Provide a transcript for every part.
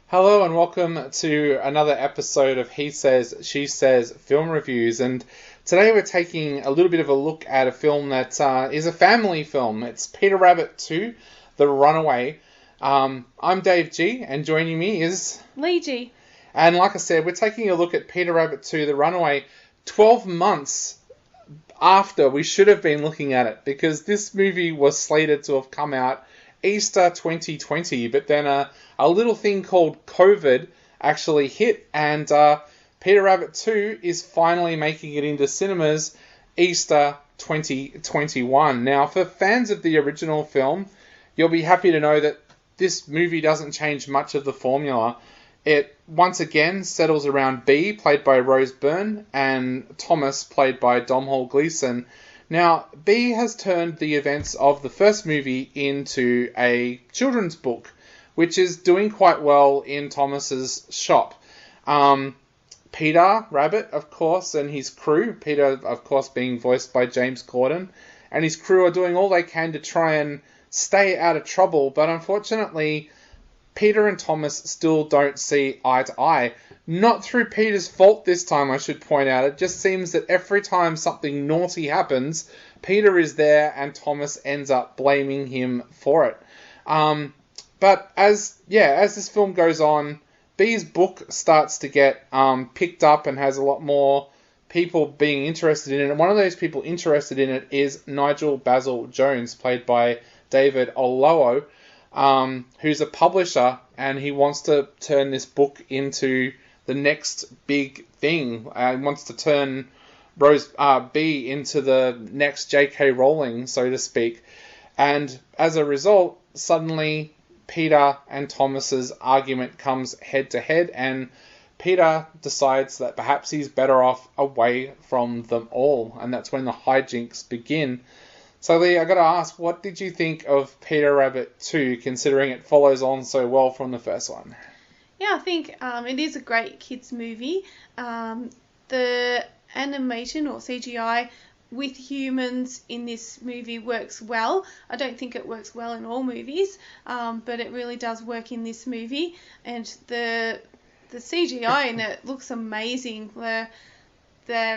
Hello and welcome to another episode of He Says, She Says Film Reviews. And today we're taking a little bit of a look at a film that is a family film. It's Peter Rabbit 2, The Runaway. I'm Dave G, and joining me is Lee G. And like I said, we're taking a look at Peter Rabbit 2, The Runaway, 12 months after we should have been looking at it, because this movie was slated to have come out Easter 2020, but then a little thing called COVID actually hit, and Peter Rabbit 2 is finally making it into cinemas Easter 2021. Now, for fans of the original film, you'll be happy to know that this movie doesn't change much of the formula. It once again settles around Bea, played by Rose Byrne, and Thomas, played by Domhnall Gleeson. Now, Bea has turned the events of the first movie into a children's book, which is doing quite well in Thomas's shop. Peter Rabbit, of course, and his crew, Peter, of course, being voiced by James Corden, and his crew are doing all they can to try and stay out of trouble, but unfortunately, Peter and Thomas still don't see eye to eye. Not through Peter's fault this time, I should point out. It just seems that every time something naughty happens, Peter is there and Thomas ends up blaming him for it. But as this film goes on, Bea's book starts to get picked up and has a lot more people being interested in it. And one of those people interested in it is Nigel Basil Jones, played by David Oyelowo, who's a publisher, and he wants to turn this book into the next big thing. He wants to turn Bea into the next J.K. Rowling, so to speak. And as a result, suddenly Peter and Thomas's argument comes head to head, and Peter decides that perhaps he's better off away from them all, and that's when the hijinks begin. So Lee, I got to ask, what did you think of Peter Rabbit 2, considering it follows on so well from the first one? Yeah, I think it is a great kids movie. The animation or CGI with humans in this movie works well. I don't think it works well in all movies, but it really does work in this movie. And the CGI in it looks amazing. The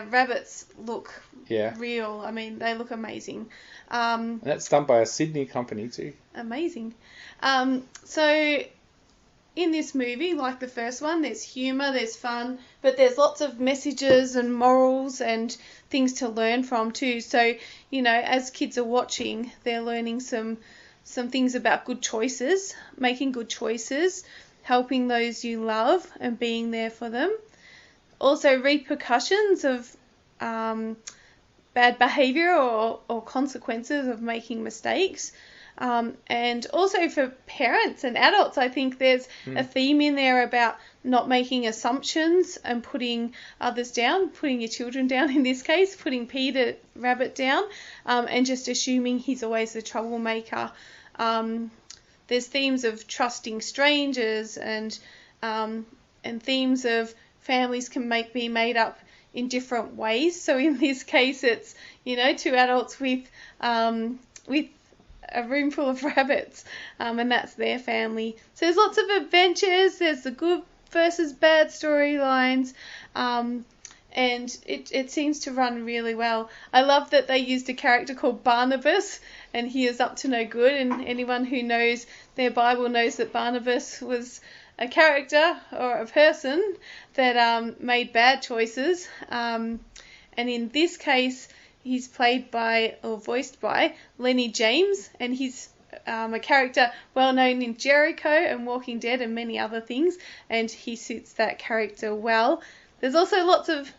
rabbits look real. I mean, they look amazing. And that's done by a Sydney company too. Amazing. So in this movie, like the first one, there's humour, there's fun, but there's lots of messages and morals and things to learn from too. So, you know, as kids are watching, they're learning some things about good choices, making good choices, helping those you love and being there for them. Also repercussions of bad behaviour or consequences of making mistakes. And also for parents and adults, I think there's a theme in there about not making assumptions and putting others down, putting your children down in this case, putting Peter Rabbit down, and just assuming he's always the troublemaker. There's themes of trusting strangers and themes of families can be made up in different ways. So in this case, it's, you know, two adults with a room full of rabbits, and that's their family. So there's lots of adventures, there's the good versus bad storylines, and it seems to run really well. I love that they used a character called Barnabas, and he is up to no good, and anyone who knows their Bible knows that Barnabas was a character or a person that made bad choices, and in this case he's played by or voiced by Lenny James, and he's a character well known in Jericho and Walking Dead and many other things, and he suits that character well. There's also lots of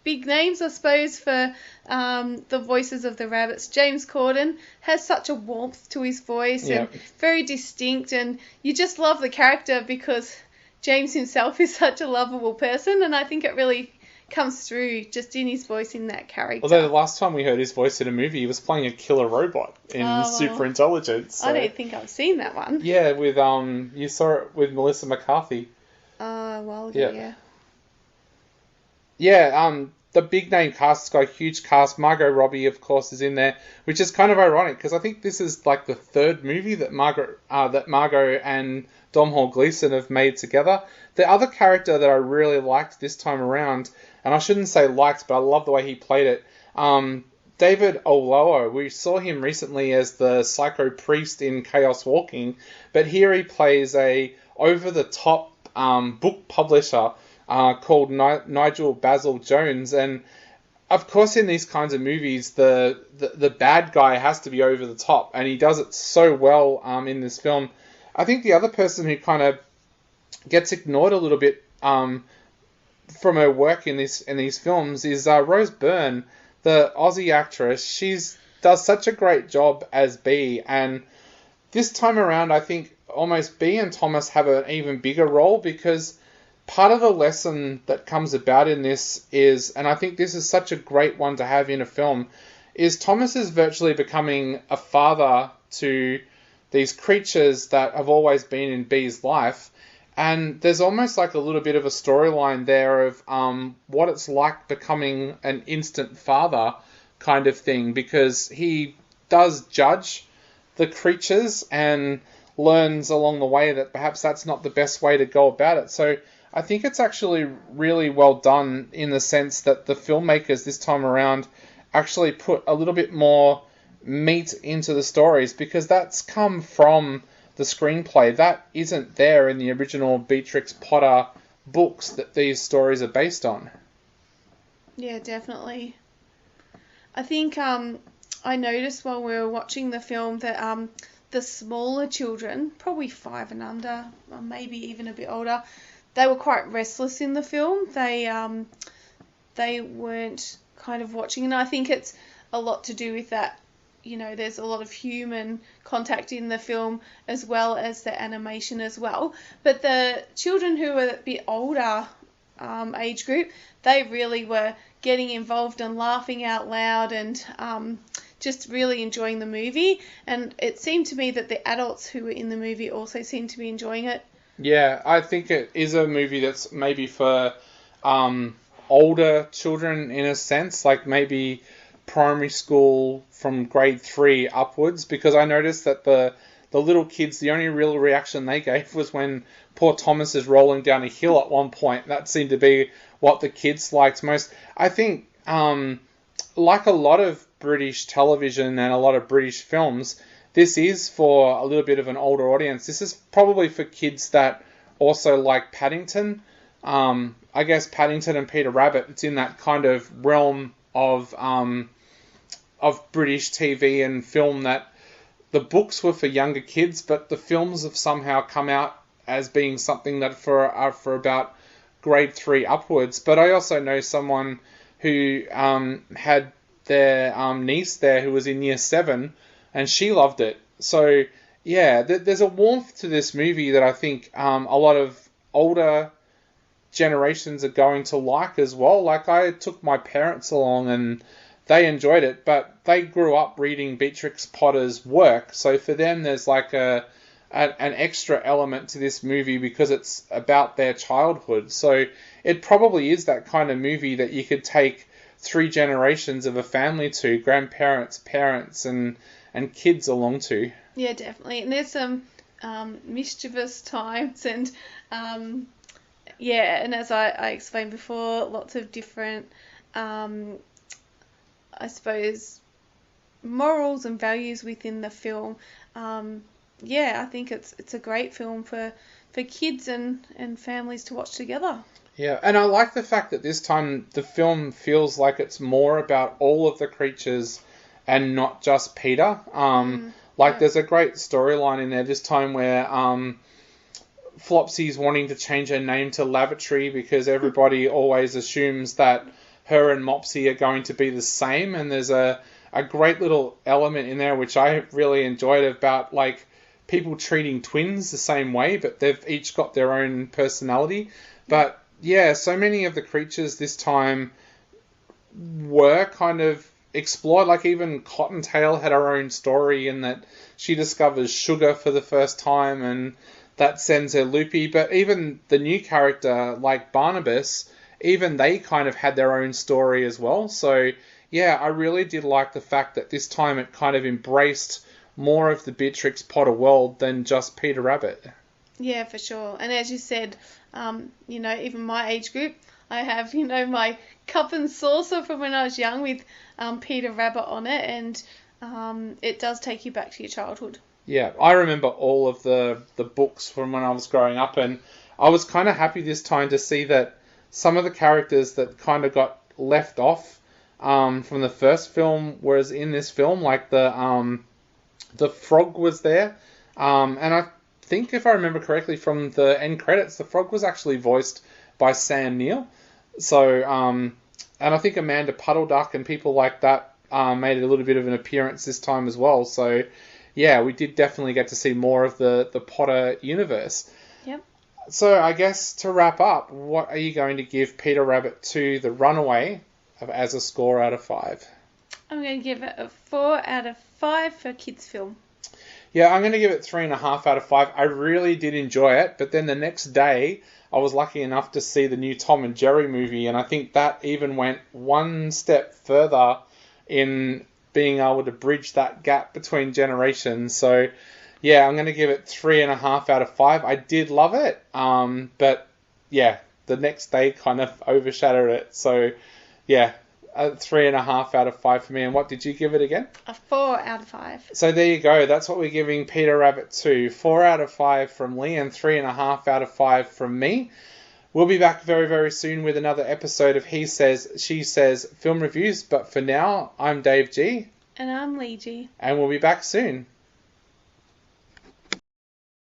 big names, I suppose, for the voices of the rabbits. James Corden has such a warmth to his voice and very distinct, and you just love the character because James himself is such a lovable person, and I think it really comes through just in his voice in that character. Although the last time we heard his voice in a movie, he was playing a killer robot in Superintelligence. So. I don't think I've seen that one. Yeah, with you saw it with Melissa McCarthy. A while ago, yeah. Yeah, the big name cast. It's got a huge cast. Margot Robbie, of course, is in there, which is kind of ironic because I think this is like the third movie that Margot and Domhnall Gleeson have made together. The other character that I really liked this time around, and I shouldn't say liked, but I love the way he played it, David Oyelowo. We saw him recently as the psycho priest in Chaos Walking, but here he plays a over-the-top book publisher called Nigel Basil Jones, and of course in these kinds of movies the bad guy has to be over the top, and he does it so well in this film. I think the other person who kind of gets ignored a little bit from her work in these films is Rose Byrne, the Aussie actress. She does such a great job as Bea, and this time around I think almost Bea and Thomas have an even bigger role, because part of the lesson that comes about in this is, and I think this is such a great one to have in a film, is Thomas is virtually becoming a father to these creatures that have always been in Bea's life. And there's almost like a little bit of a storyline there of what it's like becoming an instant father kind of thing, because he does judge the creatures and learns along the way that perhaps that's not the best way to go about it. So I think it's actually really well done in the sense that the filmmakers this time around actually put a little bit more meat into the stories, because that's come from the screenplay. That isn't there in the original Beatrix Potter books that these stories are based on. Yeah, definitely. I think I noticed while we were watching the film that the smaller children, probably 5 and under, or maybe even a bit older, they were quite restless in the film. They weren't kind of watching, and I think it's a lot to do with that. You know, there's a lot of human contact in the film as well as the animation as well. But the children who were a bit older age group, they really were getting involved and laughing out loud and just really enjoying the movie. And it seemed to me that the adults who were in the movie also seemed to be enjoying it. Yeah, I think it is a movie that's maybe for older children in a sense, like maybe primary school from grade 3 upwards, because I noticed that the little kids, the only real reaction they gave was when poor Thomas is rolling down a hill at one point. That seemed to be what the kids liked most. I think, like a lot of British television and a lot of British films, this is for a little bit of an older audience. This is probably for kids that also like Paddington. I guess Paddington and Peter Rabbit, it's in that kind of realm of British TV and film that the books were for younger kids, but the films have somehow come out as being something that for about grade 3 upwards. But I also know someone who had their niece there who was in year 7, and she loved it. So yeah, there's a warmth to this movie that I think a lot of older generations are going to like as well. Like, I took my parents along and they enjoyed it, but they grew up reading Beatrix Potter's work, so for them there's like an extra element to this movie because it's about their childhood. So it probably is that kind of movie that you could take 3 generations of a family to, grandparents, parents, and kids along to. Yeah, definitely. And there's some mischievous times, and yeah, and as I explained before, lots of different I suppose morals and values within the film. Yeah, I think it's a great film for kids and families to watch together. Yeah, and I like the fact that this time the film feels like it's more about all of the creatures and not just Peter. There's a great storyline in there this time where Flopsy's wanting to change her name to Lavatory because everybody always assumes that her and Mopsy are going to be the same, and there's a great little element in there which I really enjoyed about like people treating twins the same way, but they've each got their own personality. But yeah, so many of the creatures this time were kind of explored. Like even Cottontail had her own story in that she discovers sugar for the first time and that sends her loopy. But even the new character like Barnabas, even they kind of had their own story as well. So, yeah, I really did like the fact that this time it kind of embraced more of the Beatrix Potter world than just Peter Rabbit. Yeah, for sure. And as you said, even my age group, I have, my cup and saucer from when I was young with Peter Rabbit on it, and it does take you back to your childhood. Yeah, I remember all of the books from when I was growing up, and I was kind of happy this time to see that some of the characters that kind of got left off from the first film was in this film, like the frog was there, and I think if I remember correctly from the end credits, the frog was actually voiced by Sam Neill. So, and I think Amanda Puddleduck and people like that made a little bit of an appearance this time as well. So, yeah, we did definitely get to see more of the Potter universe. Yep. So, I guess to wrap up, what are you going to give Peter Rabbit 2 The Runaway as a score out of 5? I'm going to give it a 4 out of 5 for kids' film. Yeah, I'm going to give it 3.5 out of 5. I really did enjoy it, but then the next day I was lucky enough to see the new Tom and Jerry movie, and I think that even went one step further in being able to bridge that gap between generations. So, yeah, I'm going to give it 3.5 out of 5. I did love it, but yeah, the next day kind of overshadowed it. So, yeah, a 3.5 out of 5 for me. And what did you give it again? A 4 out of 5. So there you go. That's what we're giving Peter Rabbit 2. 4 out of 5 from Lee and 3.5 out of 5 from me. We'll be back very, very soon with another episode of He Says, She Says film reviews. But for now, I'm Dave G. And I'm Lee G. And we'll be back soon.